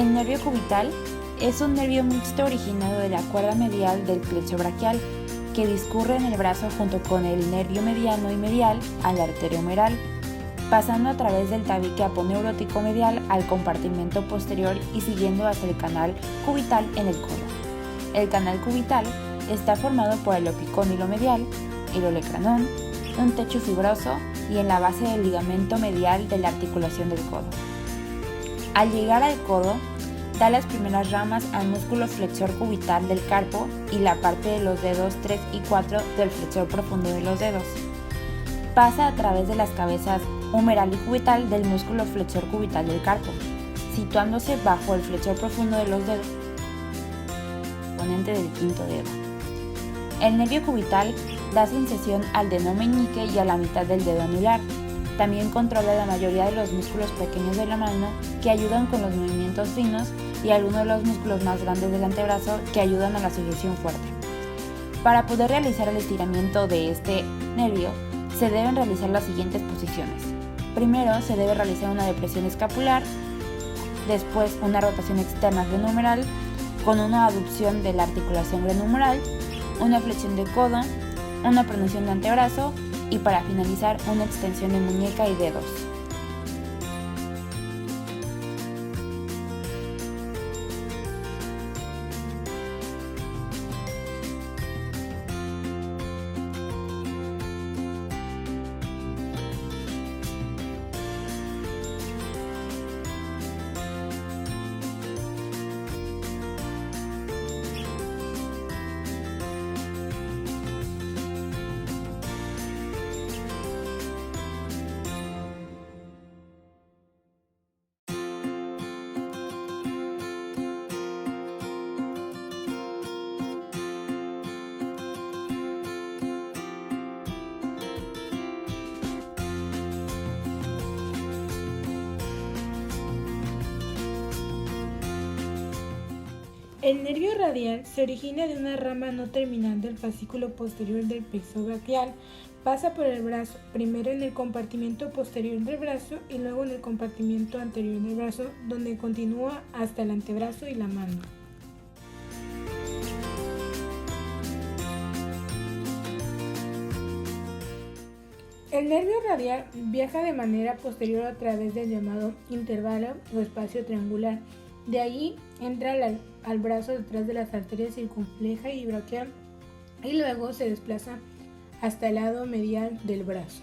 El nervio cubital es un nervio mixto originado de la cuerda medial del plexo braquial, que discurre en el brazo junto con el nervio mediano y medial a la arteria humeral, pasando a través del tabique aponeurótico medial al compartimento posterior y siguiendo hacia el canal cubital en el codo. El canal cubital está formado por el opicóndilo medial, el olecranón, un techo fibroso y en la base del ligamento medial de la articulación del codo. Al llegar al codo, da las primeras ramas al músculo flexor cubital del carpo y la parte de los dedos 3 y 4 del flexor profundo de los dedos. Pasa a través de las cabezas humeral y cubital del músculo flexor cubital del carpo, situándose bajo el flexor profundo de los dedos, componente del quinto dedo. El nervio cubital da su incisión al dedo meñique y a la mitad del dedo anular. También controla la mayoría de los músculos pequeños de la mano que ayudan con los movimientos finos y algunos de los músculos más grandes del antebrazo que ayudan a la sujeción fuerte. Para poder realizar el estiramiento de este nervio, se deben realizar las siguientes posiciones. Primero se debe realizar una depresión escapular, después una rotación externa glenohumeral con una aducción de la articulación glenohumeral, una flexión de codo, una pronación de antebrazo y para finalizar una extensión de muñeca y dedos. El nervio radial se origina de una rama no terminal del fascículo posterior del plexo braquial, pasa por el brazo, primero en el compartimento posterior del brazo y luego en el compartimento anterior del brazo, donde continúa hasta el antebrazo y la mano. El nervio radial viaja de manera posterior a través del llamado intervalo o espacio triangular. De allí entra al brazo detrás de las arterias circunfleja y braquial y luego se desplaza hasta el lado medial del brazo.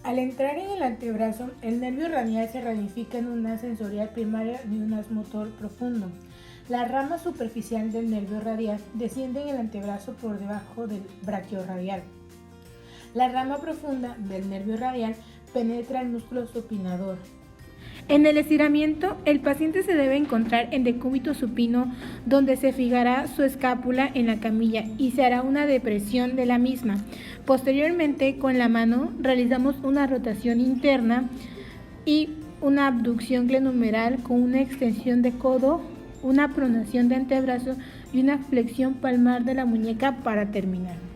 Al entrar en el antebrazo, el nervio radial se ramifica en un haz sensorial primario y un haz motor profundo. La rama superficial del nervio radial desciende en el antebrazo por debajo del braquiorradial. La rama profunda del nervio radial penetra el músculo supinador. En el estiramiento, el paciente se debe encontrar en decúbito supino, donde se fijará su escápula en la camilla y se hará una depresión de la misma. Posteriormente, con la mano, realizamos una rotación interna y una abducción glenohumeral con una extensión de codo, una pronación de antebrazo y una flexión palmar de la muñeca para terminar.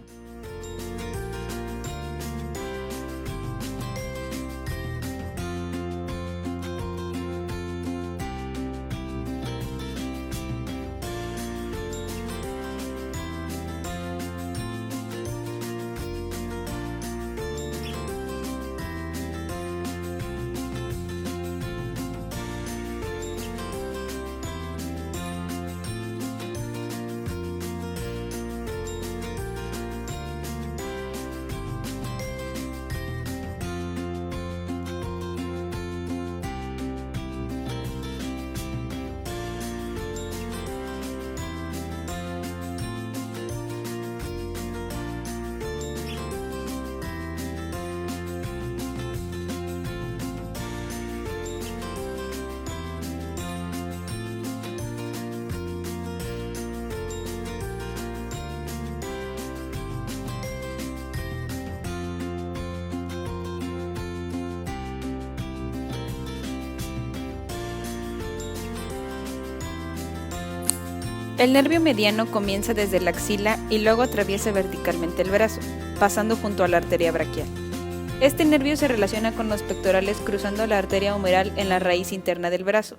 El nervio mediano comienza desde la axila y luego atraviesa verticalmente el brazo, pasando junto a la arteria braquial. Este nervio se relaciona con los pectorales cruzando la arteria humeral en la raíz interna del brazo.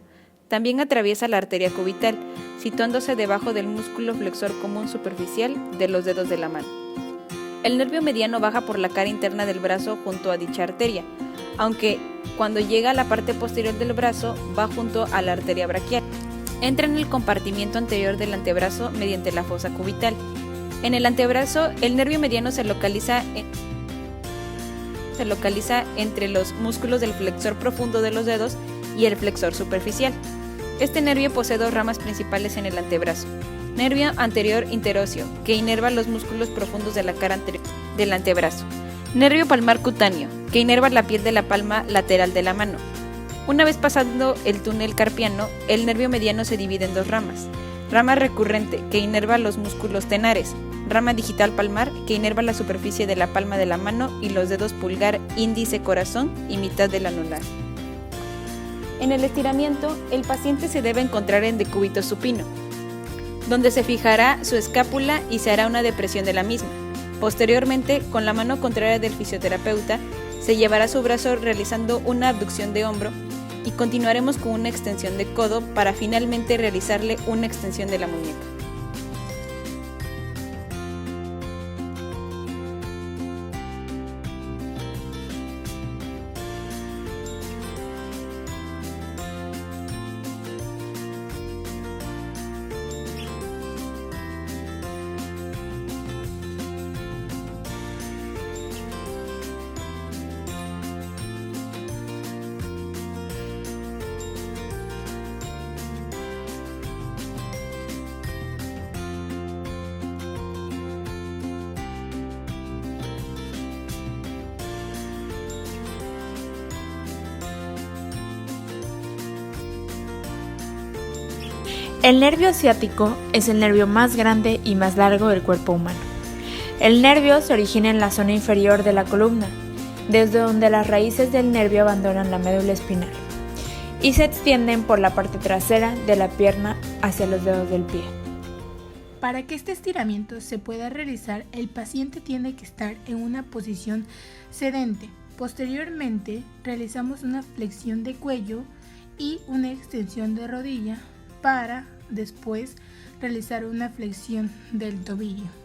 También atraviesa la arteria cubital, situándose debajo del músculo flexor común superficial de los dedos de la mano. El nervio mediano baja por la cara interna del brazo junto a dicha arteria, aunque cuando llega a la parte posterior del brazo va junto a la arteria braquial. Entra en el compartimiento anterior del antebrazo mediante la fosa cubital. En el antebrazo, el nervio mediano se localiza entre los músculos del flexor profundo de los dedos y el flexor superficial. Este nervio posee dos ramas principales en el antebrazo. Nervio anterior interóseo, que inerva los músculos profundos de la cara anterior del antebrazo. Nervio palmar cutáneo, que inerva la piel de la palma lateral de la mano. Una vez pasando el túnel carpiano, el nervio mediano se divide en dos ramas. Rama recurrente, que inerva los músculos tenares. Rama digital palmar, que inerva la superficie de la palma de la mano y los dedos pulgar, índice, corazón y mitad del anular. En el estiramiento, el paciente se debe encontrar en decúbito supino, donde se fijará su escápula y se hará una depresión de la misma. Posteriormente, con la mano contraria del fisioterapeuta, se llevará su brazo realizando una abducción de hombro y continuaremos con una extensión de codo para finalmente realizarle una extensión de la muñeca. El nervio ciático es el nervio más grande y más largo del cuerpo humano. El nervio se origina en la zona inferior de la columna, desde donde las raíces del nervio abandonan la médula espinal y se extienden por la parte trasera de la pierna hacia los dedos del pie. Para que este estiramiento se pueda realizar, el paciente tiene que estar en una posición sedente. Posteriormente, realizamos una flexión de cuello y una extensión de rodilla para después realizar una flexión del tobillo.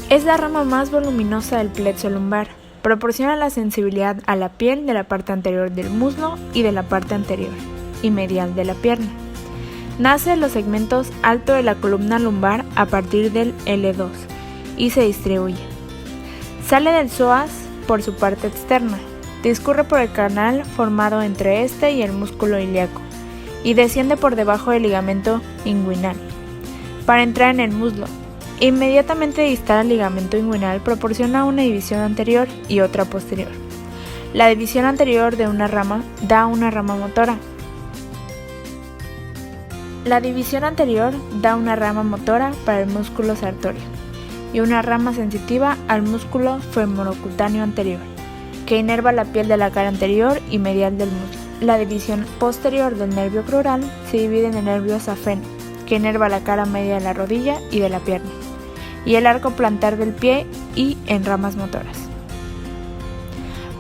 Es la rama más voluminosa del plexo lumbar. Proporciona la sensibilidad a la piel de la parte anterior del muslo y de la parte anterior y medial de la pierna. Nace en los segmentos alto de la columna lumbar a partir del L2 y se distribuye. Sale del psoas por su parte externa, discurre por el canal formado entre este y el músculo ilíaco y desciende por debajo del ligamento inguinal para entrar en el muslo. Inmediatamente distal al ligamento inguinal proporciona una división anterior y otra posterior. La división anterior de una rama da una rama motora. La división anterior da una rama motora para el músculo sartorio y una rama sensitiva al músculo femorocutáneo anterior, que inerva la piel de la cara anterior y medial del muslo. La división posterior del nervio crural se divide en el nervio safeno, que inerva la cara media de la rodilla y de la pierna, y el arco plantar del pie y en ramas motoras.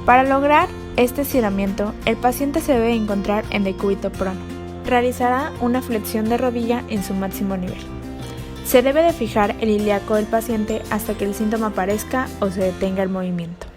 Para lograr este estiramiento, el paciente se debe encontrar en decúbito prono. Realizará una flexión de rodilla en su máximo nivel. Se debe de fijar el ilíaco del paciente hasta que el síntoma aparezca o se detenga el movimiento.